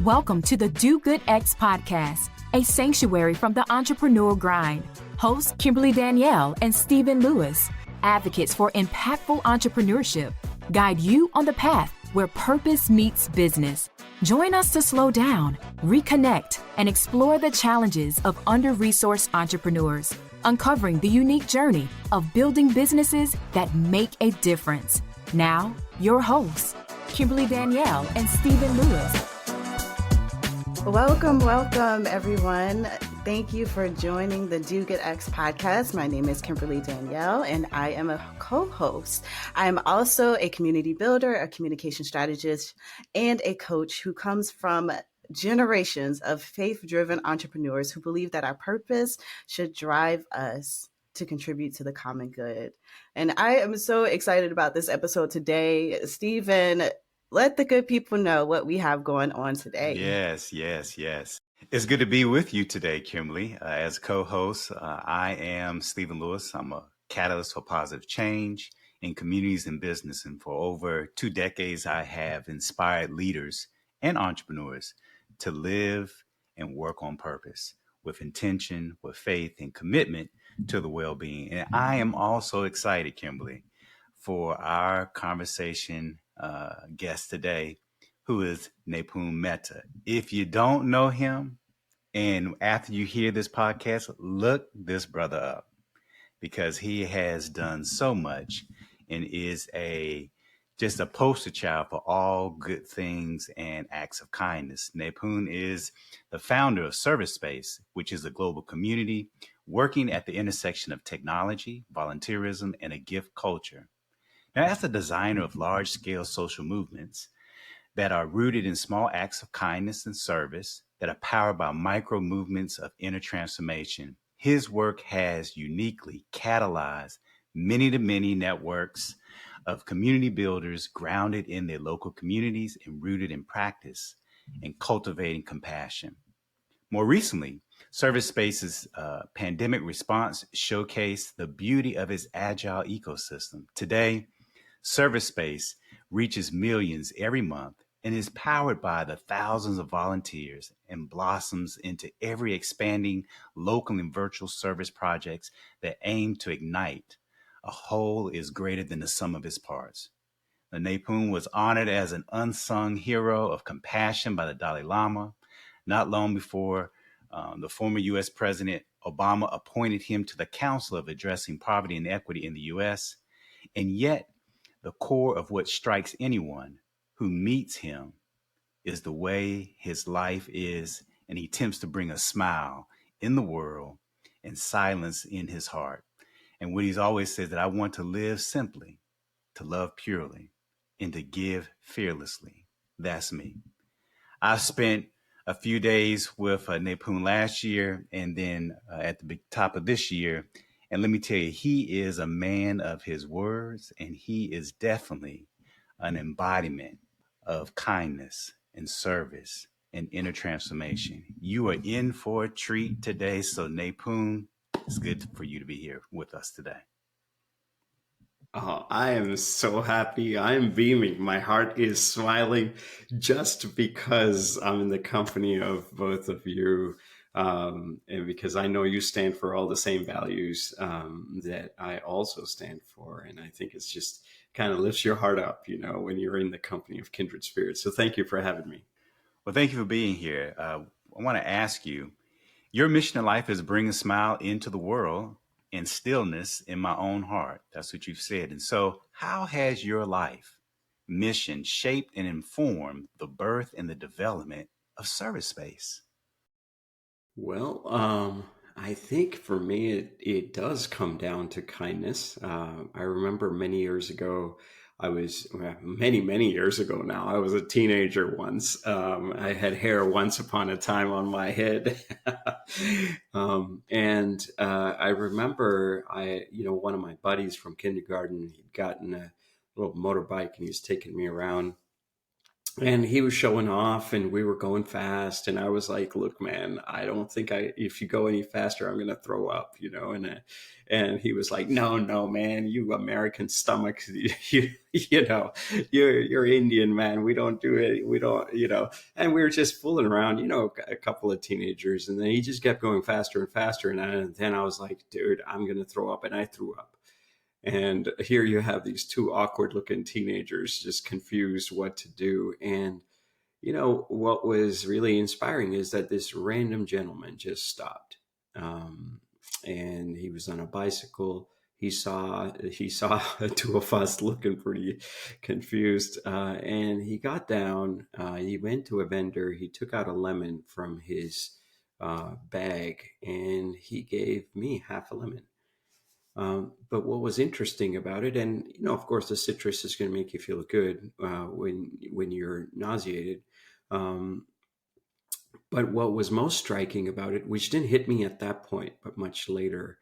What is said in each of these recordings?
Welcome to the Do Good X podcast, a sanctuary from the entrepreneurial grind. Hosts Kimberly Danielle and Stephen Lewis, advocates for impactful entrepreneurship, guide you on the path where purpose meets business. Join us to slow down, reconnect, and explore the challenges of under-resourced entrepreneurs, uncovering the unique journey of building businesses that make a difference. Now, your hosts, Kimberly Danielle and Stephen Lewis. Welcome, everyone. Thank you for joining the Do Good X podcast. My name is Kimberly Danielle, and I am a co-host. I am also a community builder, a communication strategist, and a coach who comes from generations of faith-driven entrepreneurs who believe that our purpose should drive us to contribute to the common good. And I am so excited about this episode today. Stephen, let the good people know what we have going on today. Yes. It's good to be with you today, Kimberly. As co-host, I am Stephen Lewis. I'm a catalyst for positive change in communities and business. And for over 2 decades, I have inspired leaders and entrepreneurs to live and work on purpose with intention, with faith, and commitment to the well-being. And I am also excited, Kimberly, for our conversation guest today, who is Nipun Mehta. If you don't know him, and after you hear this podcast, look this brother up, because he has done so much and is just a poster child for all good things and acts of kindness. Nipun is the founder of ServiceSpace, which is a global community working at the intersection of technology, volunteerism, and a gift culture. Now, as the designer of large-scale social movements that are rooted in small acts of kindness and service that are powered by micro movements of inner transformation, his work has uniquely catalyzed many-to-many networks of community builders grounded in their local communities and rooted in practice and cultivating compassion. More recently, ServiceSpace's pandemic response showcased the beauty of its agile ecosystem. Today, ServiceSpace reaches millions every month and is powered by the thousands of volunteers and blossoms into every expanding local and virtual service projects that aim to ignite a whole is greater than the sum of its parts. The Nipun was honored as an unsung hero of compassion by the Dalai Lama not long before the former U.S. President Obama appointed him to the Council of Addressing Poverty and Equity in the U.S. And yet, the core of what strikes anyone who meets him is the way his life is, and he attempts to bring a smile in the world and silence in his heart. And what he's always said, that I want to live simply, to love purely, and to give fearlessly. That's me. I spent a few days with Nipun last year, and then at the top of this year. And let me tell you, he is a man of his words, and he is definitely an embodiment of kindness and service and inner transformation. You are in for a treat today. So Nipun, it's good for you to be here with us today. Oh, I am so happy. I'm beaming. My heart is smiling just because I'm in the company of both of you. And because I know you stand for all the same values that I also stand for. And I think it's just kind of lifts your heart up, when you're in the company of kindred spirits. So thank you for having me. Well, thank you for being here. I want to ask you, your mission in life is bring a smile into the world and stillness in my own heart. That's what you've said. And so how has your life mission shaped and informed the birth and the development of ServiceSpace? Well, I think for me, it does come down to kindness. I remember many years ago, many years ago now, I was a teenager once. I had hair once upon a time on my head. And I remember one of my buddies from kindergarten, he'd gotten a little motorbike and he was taking me around. And he was showing off and we were going fast. And I was like, look, man, I don't think if you go any faster, I'm going to throw up, and he was like, no, man, you American stomachs, you're Indian, man. We don't do it. We don't, and we were just fooling around, a couple of teenagers. And then he just kept going faster and faster. And then I was like, dude, I'm going to throw up. And I threw up. And here you have these two awkward looking teenagers just confused what to do. And, what was really inspiring is that this random gentleman just stopped. And he was on a bicycle. He saw two of us looking pretty confused. And he got down, he went to a vendor, he took out a lemon from his bag, and he gave me half a lemon. But what was interesting about it, and of course, the citrus is going to make you feel good when you're nauseated. But what was most striking about it, which didn't hit me at that point, but much later,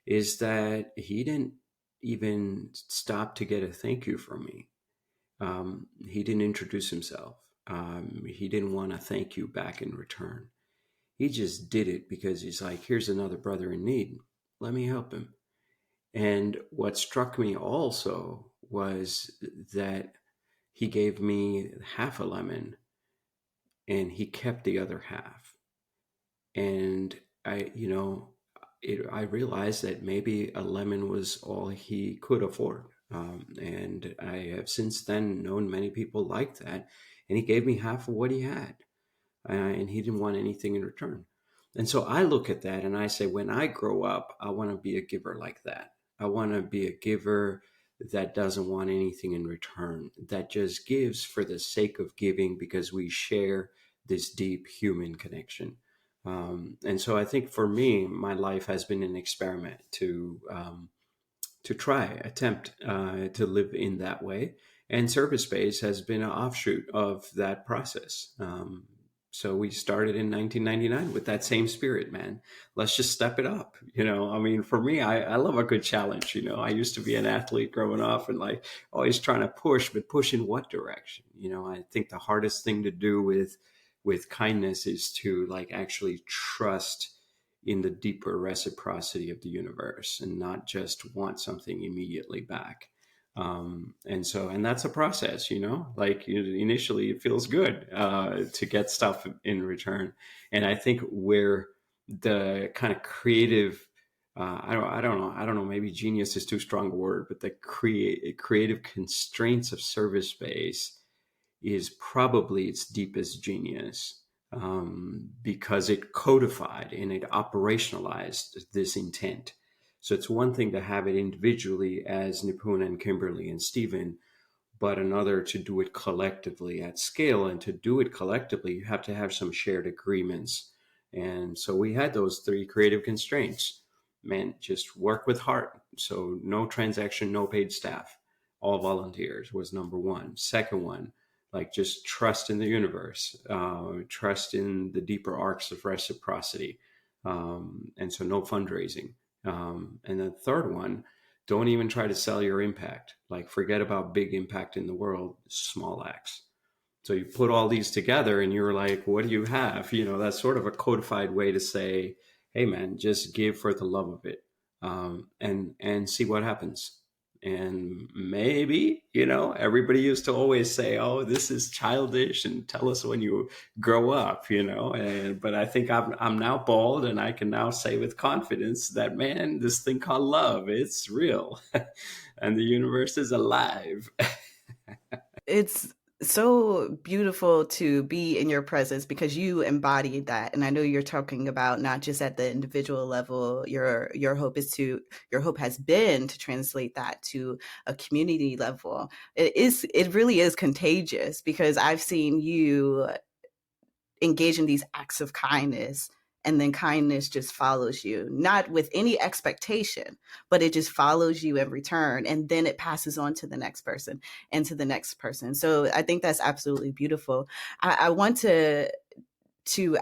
is that he didn't even stop to get a thank you from me. He didn't introduce himself. He didn't want to thank you back in return. He just did it because he's like, here's another brother in need. Let me help him. And what struck me also was that he gave me half a lemon and he kept the other half. And I realized that maybe a lemon was all he could afford. And I have since then known many people like that. And he gave me half of what he had. And he didn't want anything in return. And so I look at that and I say, when I grow up, I want to be a giver like that. I want to be a giver that doesn't want anything in return, that just gives for the sake of giving because we share this deep human connection. And so I think for me, my life has been an experiment to attempt to live in that way. And ServiceSpace has been an offshoot of that process. So we started in 1999 with that same spirit, man. Let's just step it up. For me, I love a good challenge. I used to be an athlete growing up and like always trying to push, but push in what direction? I think the hardest thing to do with kindness is to like actually trust in the deeper reciprocity of the universe and not just want something immediately back. And that's a process, initially it feels good to get stuff in return. And I think where the kind of creative, I don't know, maybe genius is too strong a word, but the creative constraints of ServiceSpace is probably its deepest genius, because it codified and it operationalized this intent. So it's one thing to have it individually as Nipun and Kimberly and Stephen, but another to do it collectively at scale. And to do it collectively, you have to have some shared agreements. And so we had those three creative constraints. Man, just work with heart. So no transaction, no paid staff, all volunteers was number one. Second one, like just trust in the universe, trust in the deeper arcs of reciprocity. And so no fundraising. And the third one, don't even try to sell your impact. Like forget about big impact in the world, small acts. So you put all these together and you're like, what do you have? That's sort of a codified way to say, hey man, just give for the love of it, and see what happens. And maybe, everybody used to always say, oh, this is childish and tell us when you grow up, but I think I'm now bald and I can now say with confidence that, man, this thing called love, it's real and the universe is alive. It's so beautiful to be in your presence because you embody that. And I know you're talking about not just at the individual level, your hope has been to translate that to a community level. It really is contagious because I've seen you engage in these acts of kindness, and then kindness just follows you, not with any expectation, but it just follows you in return. And then it passes on to the next person and to the next person. So I think that's absolutely beautiful. I want to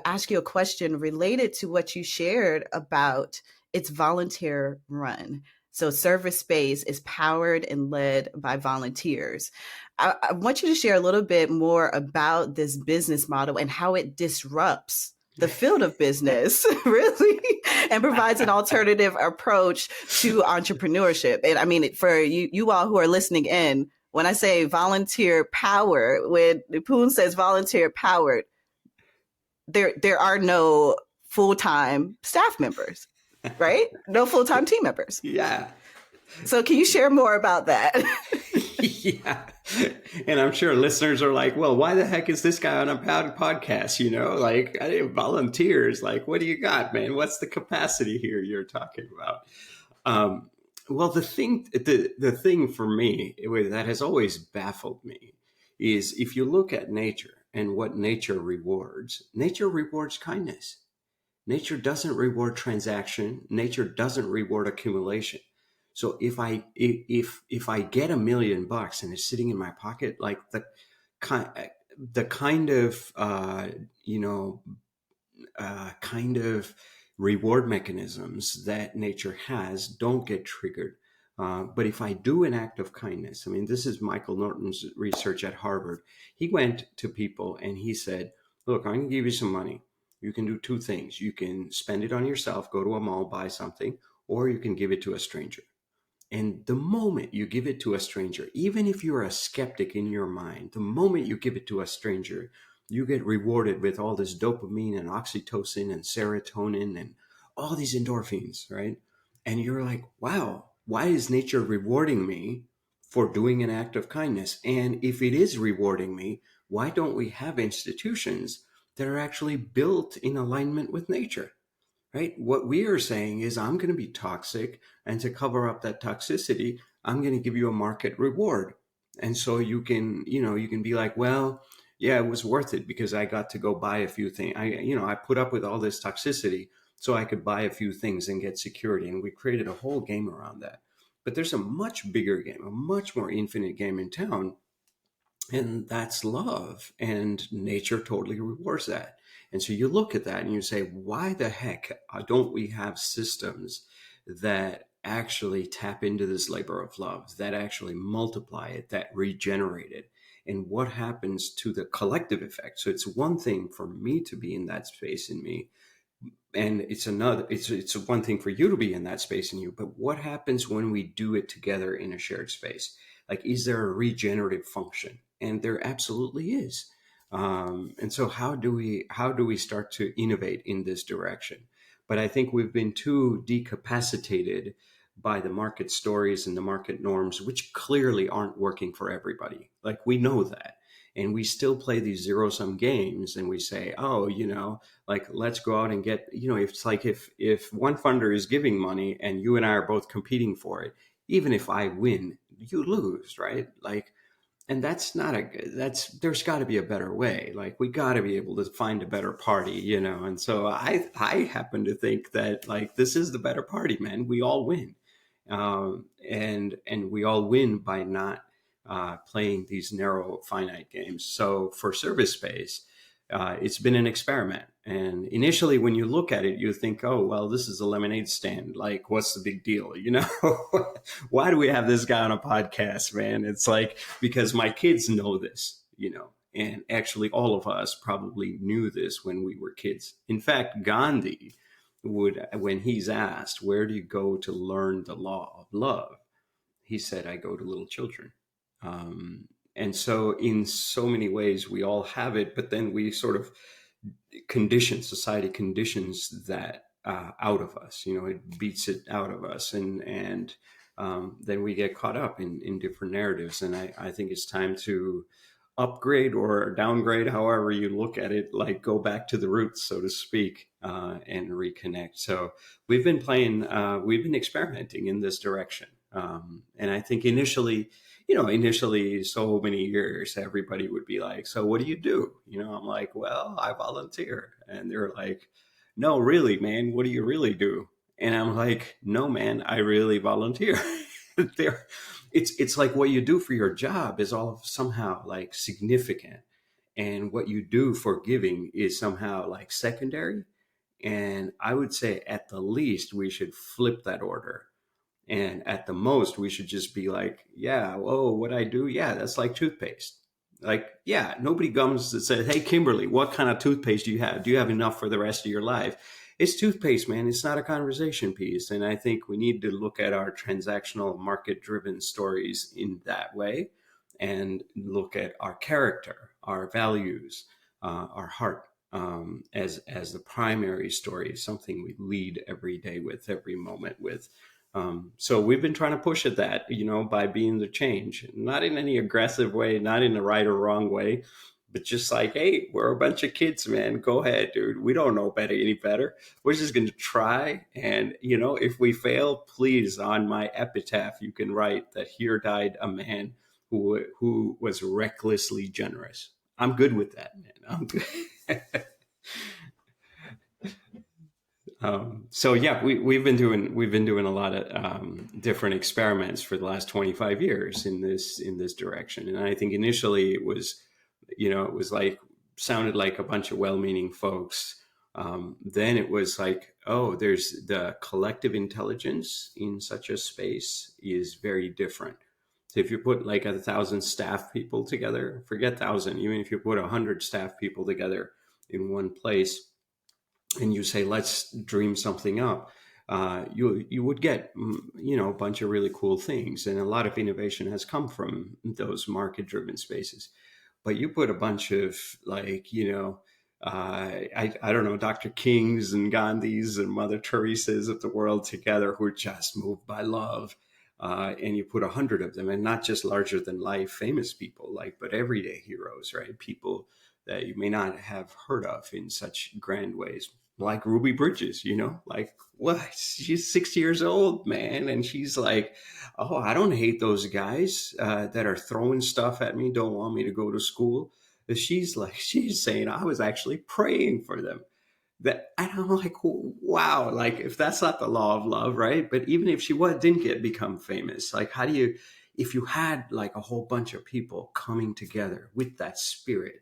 ask you a question related to what you shared about its volunteer run. So ServiceSpace is powered and led by volunteers. I want you to share a little bit more about this business model and how it disrupts the field of business, really, and provides an alternative approach to entrepreneurship. And I mean, for you all who are listening in, when I say volunteer power, when Nipun says volunteer powered, there are no full-time staff members, right? No full-time team members. Yeah. So can you share more about that? Yeah. And I'm sure listeners are like, well, why the heck is this guy on a podcast? You know, like volunteers, like, what do you got, man? What's the capacity here you're talking about? Well, the thing for me that has always baffled me is if you look at nature and what nature rewards kindness. Nature doesn't reward transaction. Nature doesn't reward accumulation. So if I get $1 million and it's sitting in my pocket, like the kind of reward mechanisms that nature has don't get triggered. But if I do an act of kindness, I mean, this is Michael Norton's research at Harvard. He went to people and he said, look, I'm going to give you some money. You can do two things. You can spend it on yourself, go to a mall, buy something, or you can give it to a stranger. And the moment you give it to a stranger, even if you're a skeptic in your mind, the moment you give it to a stranger, you get rewarded with all this dopamine and oxytocin and serotonin and all these endorphins, right? And you're like, wow, why is nature rewarding me for doing an act of kindness? And if it is rewarding me, why don't we have institutions that are actually built in alignment with nature? Right? What we are saying is I'm going to be toxic, and to cover up that toxicity, I'm going to give you a market reward. And so you can be like, well, yeah, it was worth it because I got to go buy a few things. I put up with all this toxicity so I could buy a few things and get security. And we created a whole game around that. But there's a much bigger game, a much more infinite game in town. And that's love. And nature totally rewards that. And so you look at that and you say, why the heck don't we have systems that actually tap into this labor of love, that actually multiply it, that regenerate it? And what happens to the collective effect? So it's one thing for me to be in that space in me. And it's one thing for you to be in that space in you. But what happens when we do it together in a shared space? Like, is there a regenerative function? And there absolutely is. And so how do we start to innovate in this direction? But I think we've been too decapacitated by the market stories and the market norms, which clearly aren't working for everybody. Like, we know that. And we still play these zero-sum games and we say, oh, like, let's go out and get, it's like if one funder is giving money and you and I are both competing for it, even if I win, you lose, right? Like, and there's got to be a better way. Like, we got to be able to find a better party, And so I happen to think that, like, this is the better party, man. We all win. And we all win by not playing these narrow, finite games. So for ServiceSpace, it's been an experiment. And initially, when you look at it, you think, oh, well, this is a lemonade stand. Like, what's the big deal? Why do we have this guy on a podcast, man? It's like, because my kids know this, and actually all of us probably knew this when we were kids. In fact, Gandhi would, when he's asked, where do you go to learn the law of love? He said, I go to little children. And so in so many ways, we all have it, but then we sort of society conditions that out of us, it beats it out of us. And then we get caught up in different narratives. And I think it's time to upgrade or downgrade, however you look at it, like go back to the roots, so to speak, and reconnect. So we've been experimenting in this direction. And I think initially, so many years, everybody would be like, so what do you do? I'm like, well, I volunteer. And they're like, no, really, man, what do you really do? And I'm like, no, man, I really volunteer. It's like what you do for your job is all somehow like significant. And what you do for giving is somehow like secondary. And I would say at the least, we should flip that order. And at the most, we should just be like, yeah, oh, what I do? Yeah, that's like toothpaste. Like, yeah, nobody comes and says, hey, Kimberly, what kind of toothpaste do you have? Do you have enough for the rest of your life? It's toothpaste, man. It's not a conversation piece. And I think we need to look at our transactional, market driven stories in that way and look at our character, our values, our heart as the primary story, something we lead every day with, every moment with. So we've been trying to push at that, by being the change, not in any aggressive way, not in a right or wrong way, but just like, hey, we're a bunch of kids, man. Go ahead, dude. We don't know any better. We're just going to try. And, if we fail, please, on my epitaph, you can write that here died a man who was recklessly generous. I'm good with that, man. I'm good. So yeah, we've been doing a lot of different experiments for the last 25 years in this direction. And I think initially it was, sounded like a bunch of well-meaning folks. Then it was like, oh, there's the collective intelligence in such a space is very different. So if you put like 1,000 staff people together, forget 1,000, even if you put 100 staff people together in one place, and you say, let's dream something up, you would get, a bunch of really cool things. And a lot of innovation has come from those market-driven spaces. But you put a bunch of I don't know, Dr. Kings and Gandhis and Mother Teresas of the world together who are just moved by love. And you put 100 of them, and not just larger than life famous people, but everyday heroes, right? People that you may not have heard of in such grand ways, like Ruby Bridges, like what? She's 6 years old, man. And she's like, oh, I don't hate those guys that are throwing stuff at me, don't want me to go to school. She's saying, I was actually praying for them. And I'm like, wow, like if that's not the law of love, right? But even if she didn't become famous, like how do you, if you had like a whole bunch of people coming together with that spirit,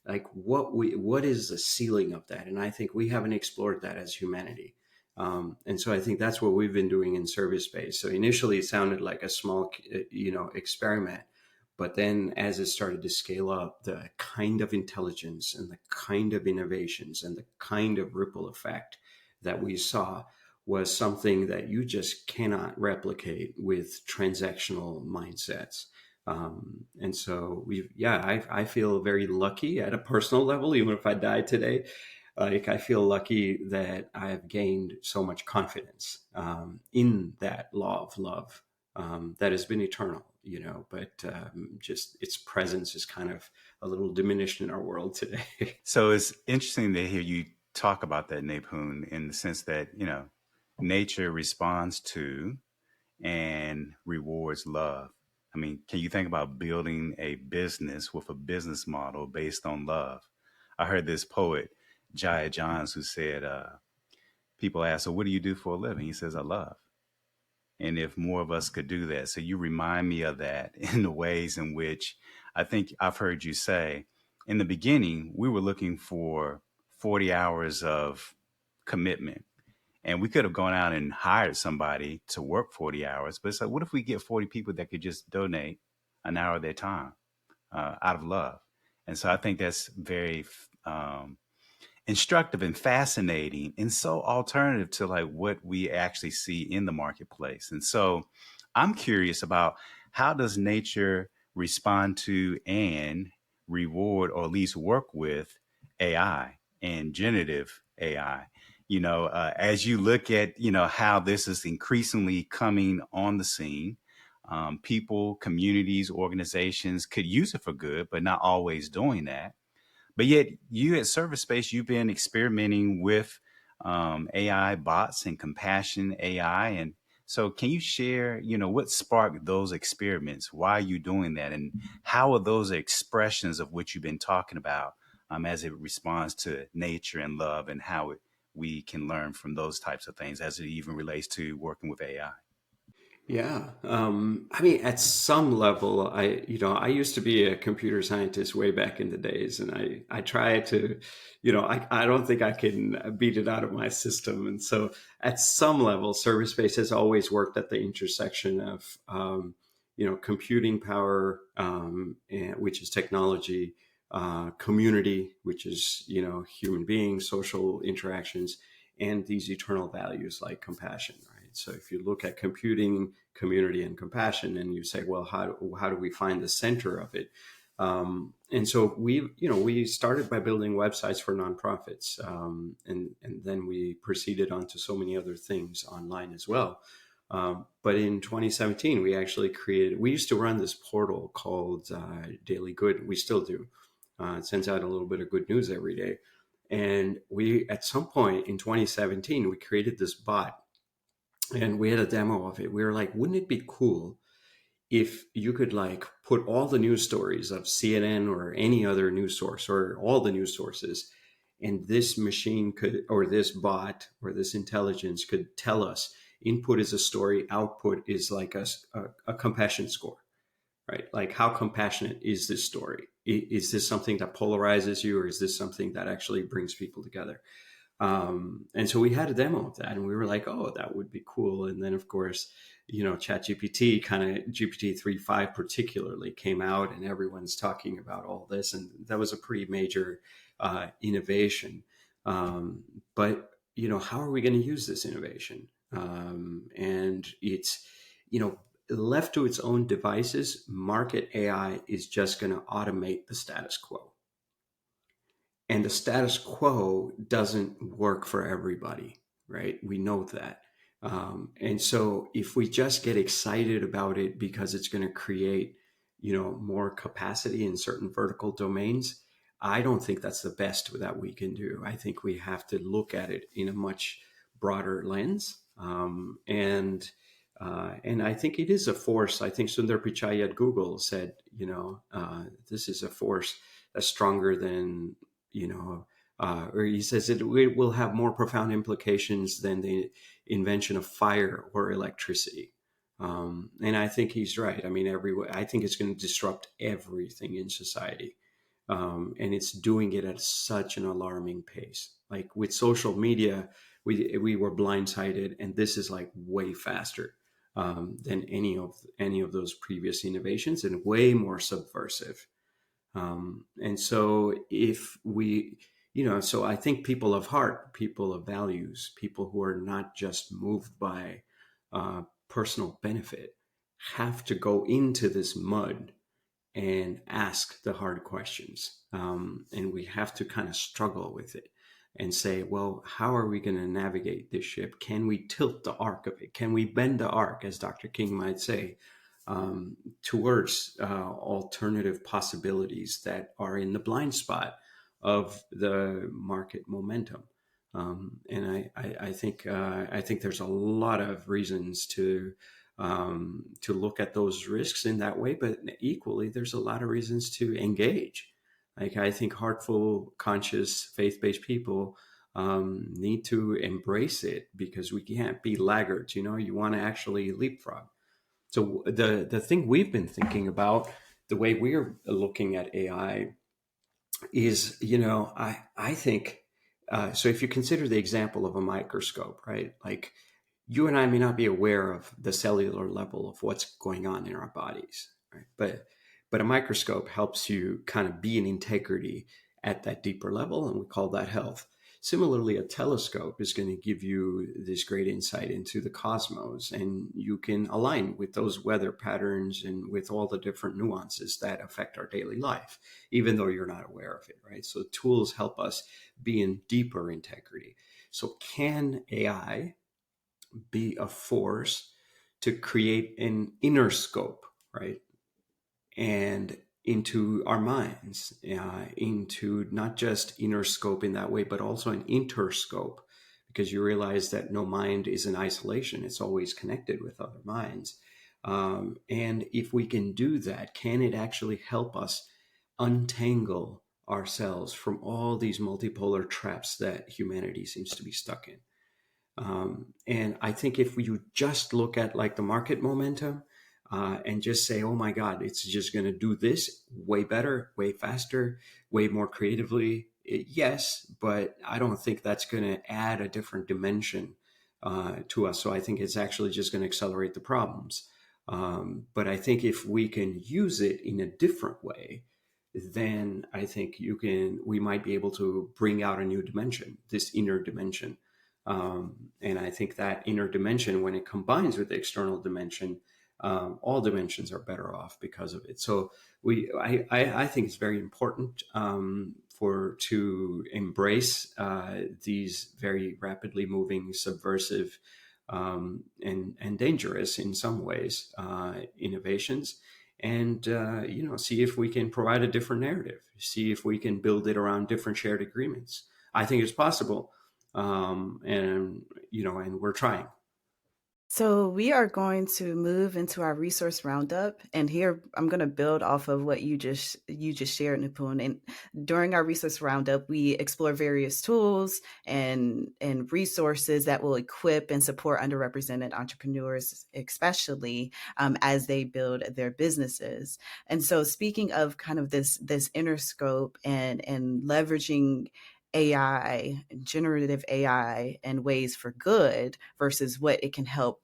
like what is the ceiling of that? And I think we haven't explored that as humanity. And so I think that's what we've been doing in ServiceSpace. So initially it sounded like a small, experiment, but then as it started to scale up, the kind of intelligence and the kind of innovations and the kind of ripple effect that we saw was something that you just cannot replicate with transactional mindsets. And so I feel very lucky at a personal level, even if I died today. Like I feel lucky that I have gained so much confidence in that law of love that has been eternal, but just its presence is kind of a little diminished in our world today. So it's interesting to hear you talk about that, Nipun, in the sense that, nature responds to and rewards love. I mean, can you think about building a business with a business model based on love? I heard this poet, Jaya Johns, who said, people ask, so what do you do for a living? He says, I love. And if more of us could do that. So you remind me of that in the ways in which I think I've heard you say, in the beginning, we were looking for 40 hours of commitment. And we could have gone out and hired somebody to work 40 hours. But it's like, what if we get 40 people that could just donate an hour of their time out of love? And so I think that's very instructive and fascinating and so alternative to like what we actually see in the marketplace. And so I'm curious about, how does nature respond to and reward, or at least work with, AI and generative AI? As you look at, how this is increasingly coming on the scene, people, communities, organizations could use it for good, but not always doing that. But yet you at ServiceSpace, you've been experimenting with AI bots and compassion AI. And so can you share, what sparked those experiments? Why are you doing that? And how are those expressions of what you've been talking about as it responds to nature and love, and how we can learn from those types of things as it even relates to working with AI? Yeah. I mean, at some level, I used to be a computer scientist way back in the days, and I try to, I don't think I can beat it out of my system. And so at some level, ServiceSpace has always worked at the intersection of, computing power, which is technology, community, which is, human beings, social interactions, and these eternal values like compassion, right? So if you look at computing, community, and compassion, and you say, well, how do we find the center of it? And so we started by building websites for nonprofits, and then we proceeded on to so many other things online as well. But in 2017, we used to run this portal called Daily Good. We still do. It sends out a little bit of good news every day. And at some point in 2017, we created this bot, and we had a demo of it. We were like, wouldn't it be cool if you could like put all the news stories of CNN or any other news source or all the news sources, and this machine could, or this bot or this intelligence could tell us input is a story, output is like a compassion score, right? Like, how compassionate is this story? Is this something that polarizes you, or is this something that actually brings people together? And so we had a demo of that, and we were like, oh, that would be cool. And then, of course, ChatGPT, kind of GPT 3.5 particularly, came out, and everyone's talking about all this. And that was a pretty major innovation. But, how are we going to use this innovation? And it's, left to its own devices, market AI is just going to automate the status quo. And the status quo doesn't work for everybody, right? We know that. And so if we just get excited about it because it's going to create, more capacity in certain vertical domains, I don't think that's the best that we can do. I think we have to look at it in a much broader lens. And I think it is a force. I think Sundar Pichai at Google said, this is a force that's stronger than, or he says it will have more profound implications than the invention of fire or electricity. And I think he's right. I mean, I think it's going to disrupt everything in society. And it's doing it at such an alarming pace. Like with social media, we were blindsided, and this is like way faster than any of those previous innovations, and way more subversive. And so if we, so I think people of heart, people of values, people who are not just moved by personal benefit, have to go into this mud and ask the hard questions. And we have to kind of struggle with it and say, well, how are we going to navigate this ship? Can we tilt the arc of it? Can we bend the arc, as Dr. King might say, towards alternative possibilities that are in the blind spot of the market momentum? And I think there's a lot of reasons to look at those risks in that way, but equally there's a lot of reasons to engage. Like, I think heartful, conscious, faith-based people need to embrace it, because we can't be laggards. You want to actually leapfrog. So the thing we've been thinking about, the way we're looking at AI is, I think, so if you consider the example of a microscope, right? Like, you and I may not be aware of the cellular level of what's going on in our bodies, right? But a microscope helps you kind of be in integrity at that deeper level, and we call that health. Similarly, a telescope is going to give you this great insight into the cosmos, and you can align with those weather patterns and with all the different nuances that affect our daily life, even though you're not aware of it, right? So tools help us be in deeper integrity. So can AI be a force to create an inner scope, right? And into our minds, into not just inner scope in that way, but also an interscope, because you realize that no mind is in isolation. It's always connected with other minds. And if we can do that, can it actually help us untangle ourselves from all these multipolar traps that humanity seems to be stuck in? And I think if you just look at like the market momentum and just say, oh my God, it's just going to do this way better, way faster, way more creatively. Yes, but I don't think that's going to add a different dimension to us. So I think it's actually just going to accelerate the problems. But I think if we can use it in a different way, then I think we might be able to bring out a new dimension, this inner dimension. And I think that inner dimension, when it combines with the external dimension, all dimensions are better off because of it. So I think it's very important to embrace these very rapidly moving, subversive, and dangerous in some ways innovations, and see if we can provide a different narrative, see if we can build it around different shared agreements. I think it's possible, and we're trying. So we are going to move into our resource roundup, and here I'm going to build off of what you just shared, Nipun. And during our resource roundup, we explore various tools and resources that will equip and support underrepresented entrepreneurs, especially as they build their businesses. And so, speaking of kind of this inner scope and leveraging AI, generative AI, and ways for good versus what it can help,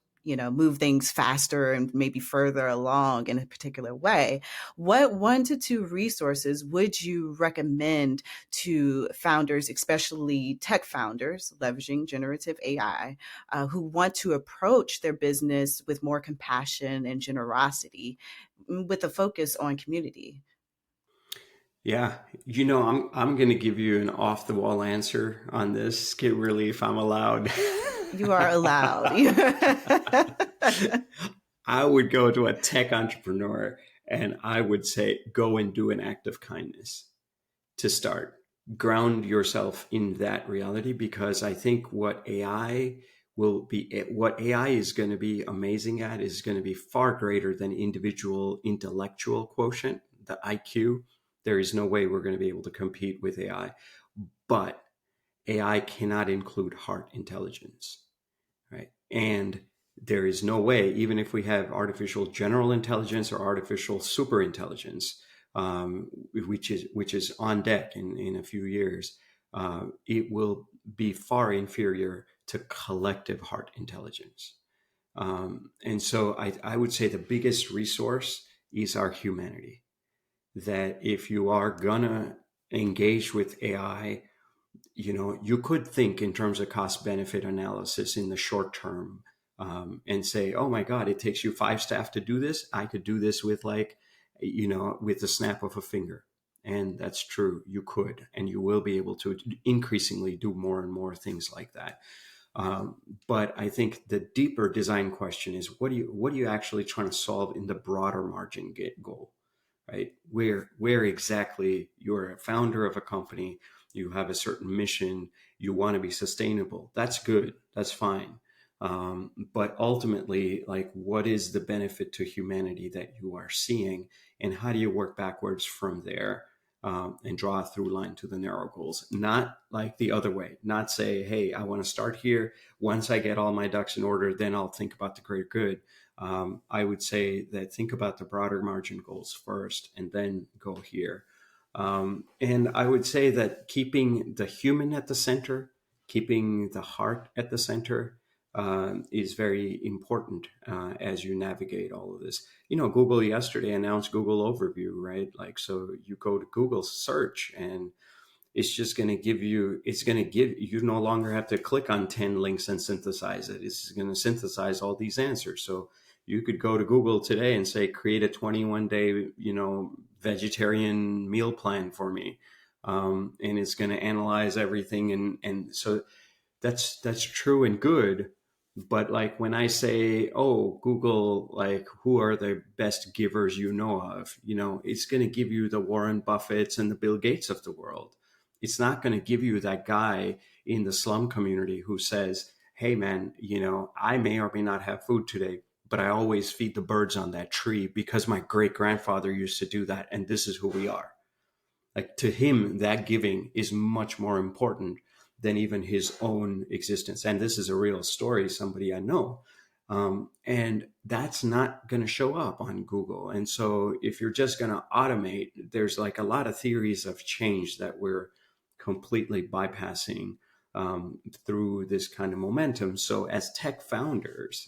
move things faster and maybe further along in a particular way. What 1 to 2 resources would you recommend to founders, especially tech founders leveraging generative AI, who want to approach their business with more compassion and generosity, with a focus on community? Yeah, I'm going to give you an off the wall answer on this, Kimberly, if I'm allowed. You are allowed. I would go to a tech entrepreneur and I would say, go and do an act of kindness to start. Ground yourself in that reality, because I think what AI is going to be amazing at is going to be far greater than individual intellectual quotient, the IQ. There is no way we're going to be able to compete with AI. But AI cannot include heart intelligence, right? And there is no way, even if we have artificial general intelligence or artificial super intelligence, which is on deck in a few years, it will be far inferior to collective heart intelligence. And so I would say the biggest resource is our humanity. That if you are gonna engage with AI, you could think in terms of cost benefit analysis in the short term, and say, oh my God, it takes you 5 staff to do this. I could do this with with the snap of a finger. And that's true. You could, and you will be able to increasingly do more and more things like that. But I think the deeper design question is, what are you actually trying to solve in the broader margin goal? Right? Where exactly you're a founder of a company, you have a certain mission, you want to be sustainable. That's good. That's fine. But ultimately, like, what is the benefit to humanity that you are seeing, and how do you work backwards from there, and draw a through line to the narrow goals? Not like the other way. Not say, hey, I want to start here. Once I get all my ducks in order, then I'll think about the greater good. I would say that think about the broader margin goals first, and then go here. And I would say that keeping the human at the center, keeping the heart at the center, is very important as you navigate all of this. Google yesterday announced Google Overview, right? Like, so you go to Google search, and it's just going to give you, you no longer have to click on 10 links and synthesize it. It's going to synthesize all these answers. So you could go to Google today and say, create a 21-day, vegetarian meal plan for me. And it's going to analyze everything. And so that's true and good. But like when I say, oh, Google, like, who are the best givers you know of? It's going to give you the Warren Buffetts and the Bill Gates of the world. It's not going to give you that guy in the slum community who says, hey, man, I may or may not have food today, but I always feed the birds on that tree because my great grandfather used to do that. And this is who we are. Like, to him, that giving is much more important than even his own existence. And this is a real story, somebody I know. And that's not going to show up on Google. And so if you're just going to automate, there's like a lot of theories of change that we're completely bypassing through this kind of momentum. So as tech founders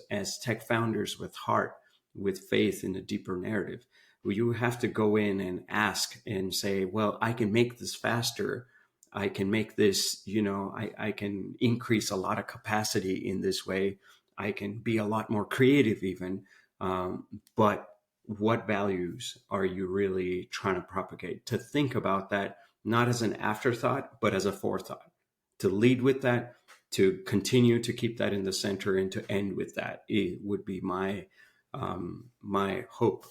with heart, with faith in a deeper narrative, you have to go in and ask and say, well, I can make this faster. I can make this, I can increase a lot of capacity in this way. I can be a lot more creative even. But what values are you really trying to propagate? To think about that, not as an afterthought, but as a forethought. To lead with that, to continue to keep that in the center, and to end with that, it would be my hope,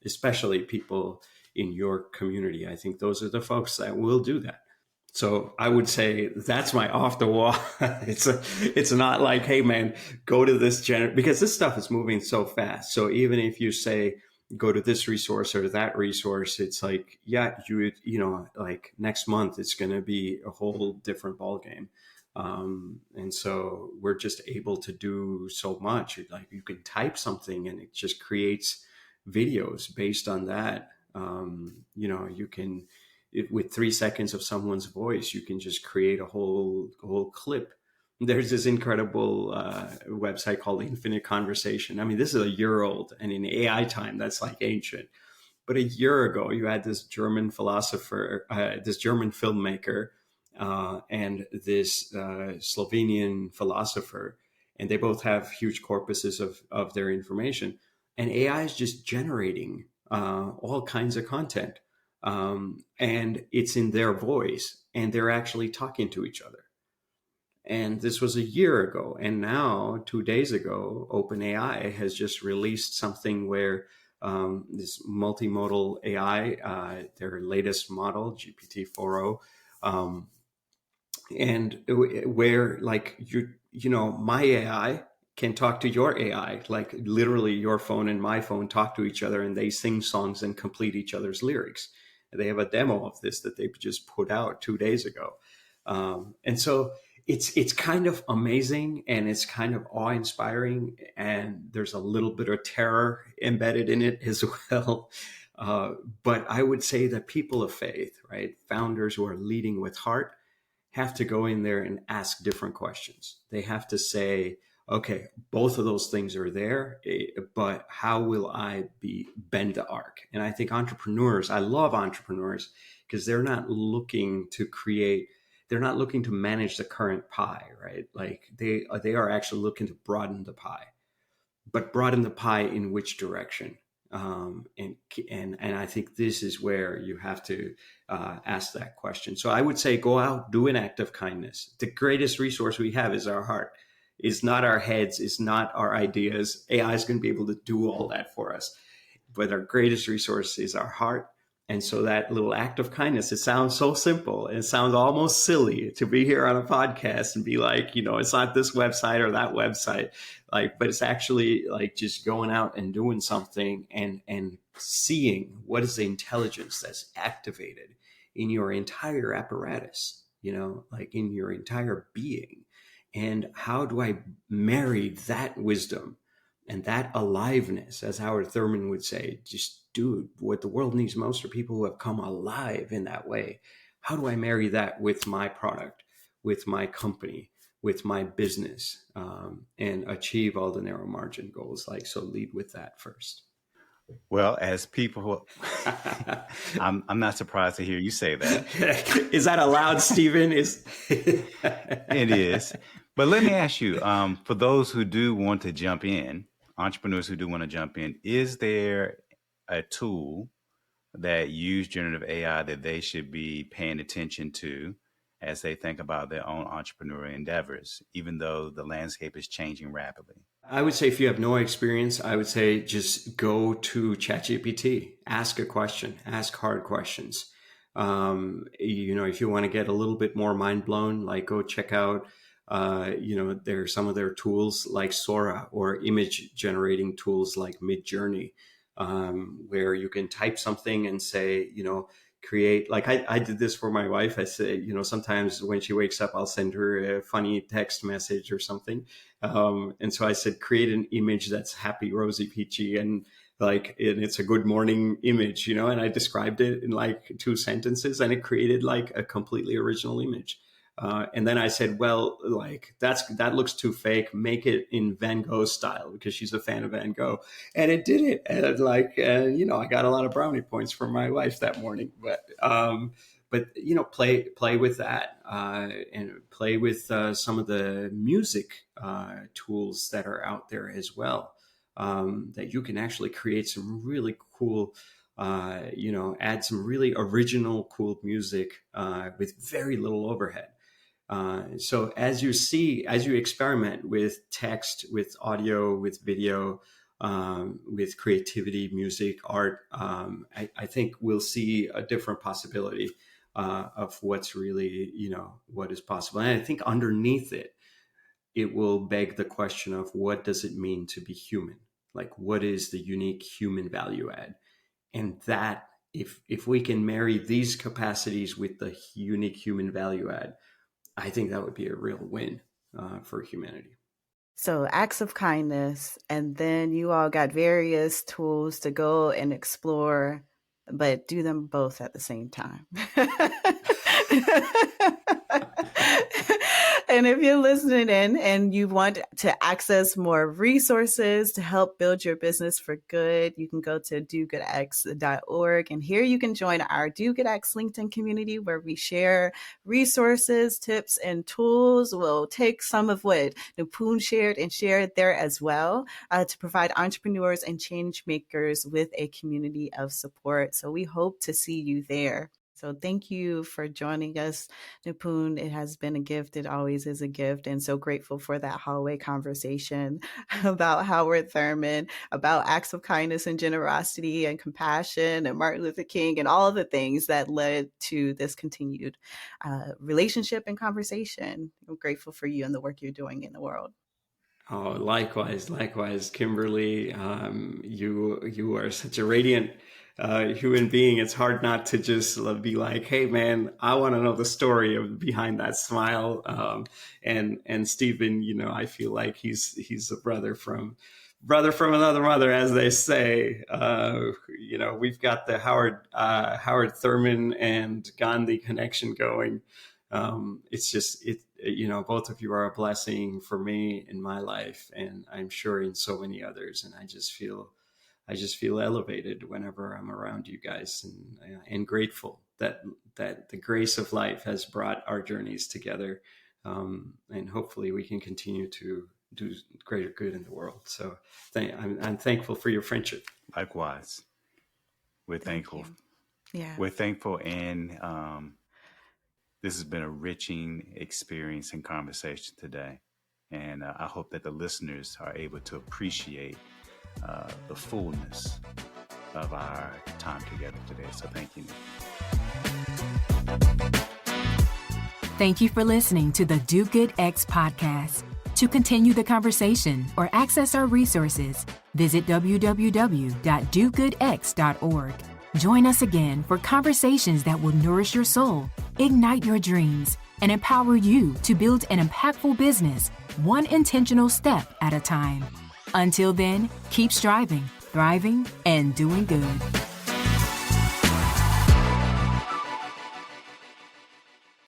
especially people in your community. I think those are the folks that will do that. So I would say that's my off the wall. It's not like, hey man, go to this because this stuff is moving so fast. So even if you say go to this resource or that resource, it's like, yeah, like next month it's going to be a whole different ballgame. And so we're just able to do so much. Like you can type something and it just creates videos based on that. You can, with 3 seconds of someone's voice, you can just create a whole clip. There's this incredible website called Infinite Conversation. I mean, this is a year old, and in AI time, that's like ancient. But a year ago, you had this German philosopher, this German filmmaker, and this Slovenian philosopher, and they both have huge corpuses of their information. And AI is just generating all kinds of content. And it's in their voice, and they're actually talking to each other. And this was a year ago. And now, 2 days ago, OpenAI has just released something where this multimodal AI, their latest model, GPT-4o, and where like my AI can talk to your AI, like literally your phone and my phone talk to each other, and they sing songs and complete each other's lyrics. They have a demo of this that they just put out 2 days ago. And so it's kind of amazing, and it's kind of awe-inspiring, and there's a little bit of terror embedded in it as well. But I would say that people of faith, right, founders who are leading with heart, have to go in there and ask different questions. They have to say, okay, both of those things are there, but how will I bend the arc? And I think I love entrepreneurs, because they're not looking to they're not looking to manage the current pie, right? Like they are actually looking to broaden the pie, but broaden the pie in which direction? And I think this is where you have to ask that question. So I would say, go out, do an act of kindness. The greatest resource we have is our heart. It's not our heads. It's not our ideas. AI is going to be able to do all that for us. But our greatest resource is our heart. And so that little act of kindness, it sounds so simple. It sounds almost silly to be here on a podcast and be like, it's not this website or that website, but it's actually like just going out and doing something and seeing what is the intelligence that's activated in your entire apparatus, like in your entire being. And how do I marry that wisdom and that aliveness, as Howard Thurman would say? Just, dude, what the world needs most are people who have come alive in that way. How do I marry that with my product, with my company, with my business, and achieve all the narrow margin goals? So lead with that first. Well, as people, I'm not surprised to hear you say that. Is that allowed, Stephen? It is. But let me ask you, for those who do want to jump in, entrepreneurs who do want to jump in, is there a tool that use generative AI that they should be paying attention to as they think about their own entrepreneurial endeavors, even though the landscape is changing rapidly? I would say if you have no experience, I would say just go to ChatGPT, ask a question, ask hard questions. If you want to get a little bit more mind blown, go check out, there's some of their tools like Sora, or image generating tools like Midjourney, where you can type something and say, create, like I did this for my wife. I said, sometimes when she wakes up, I'll send her a funny text message or something. And so I said, create an image that's happy, rosy, peachy, and it's a good morning image, and I described it in like 2 sentences, and it created like a completely original image. And then I said, well, like that looks too fake. Make it in Van Gogh style, because she's a fan of Van Gogh, and it did it. And I got a lot of brownie points from my wife that morning. But play with that, and play with some of the music tools that are out there as well. That you can actually create some really cool, add some really original, cool music with very little overhead. So as you experiment with text, with audio, with video, with creativity, music, art, I think we'll see a different possibility of what's really, what is possible. And I think underneath it will beg the question of what does it mean to be human? Like, what is the unique human value add? And that, if we can marry these capacities with the unique human value add, I think that would be a real win for humanity. So acts of kindness, and then you all got various tools to go and explore, but do them both at the same time. And if you're listening in and you want to access more resources to help build your business for good, you can go to dogoodx.org. And here you can join our Do Good X LinkedIn community, where we share resources, tips, and tools. We'll take some of what Nipun shared and share it there as well to provide entrepreneurs and change makers with a community of support. So we hope to see you there. So thank you for joining us, Nipun. It has been a gift. It always is a gift. And so grateful for that hallway conversation about Howard Thurman, about acts of kindness and generosity and compassion and Martin Luther King and all of the things that led to this continued relationship and conversation. I'm grateful for you and the work you're doing in the world. Oh, likewise, Kimberly. You are such a radiant human being. It's hard not to just be like, hey man, I want to know the story behind that smile. And Stephen, I feel like he's a brother from another mother, as they say. We've got the Howard Thurman and Gandhi connection going. Both of you are a blessing for me in my life, and I'm sure in so many others. And I just feel elevated whenever I'm around you guys, and grateful that the grace of life has brought our journeys together. And hopefully we can continue to do greater good in the world. So I'm thankful for your friendship. Likewise. We're thankful. Yeah. We're thankful. And this has been a enriching experience and conversation today. And I hope that the listeners are able to appreciate the fullness of our time together today. So thank you. Thank you for listening to the Do Good X podcast. To continue the conversation or access our resources, visit www.dogoodx.org. Join us again for conversations that will nourish your soul, ignite your dreams, and empower you to build an impactful business, one intentional step at a time. Until then, keep striving, thriving, and doing good.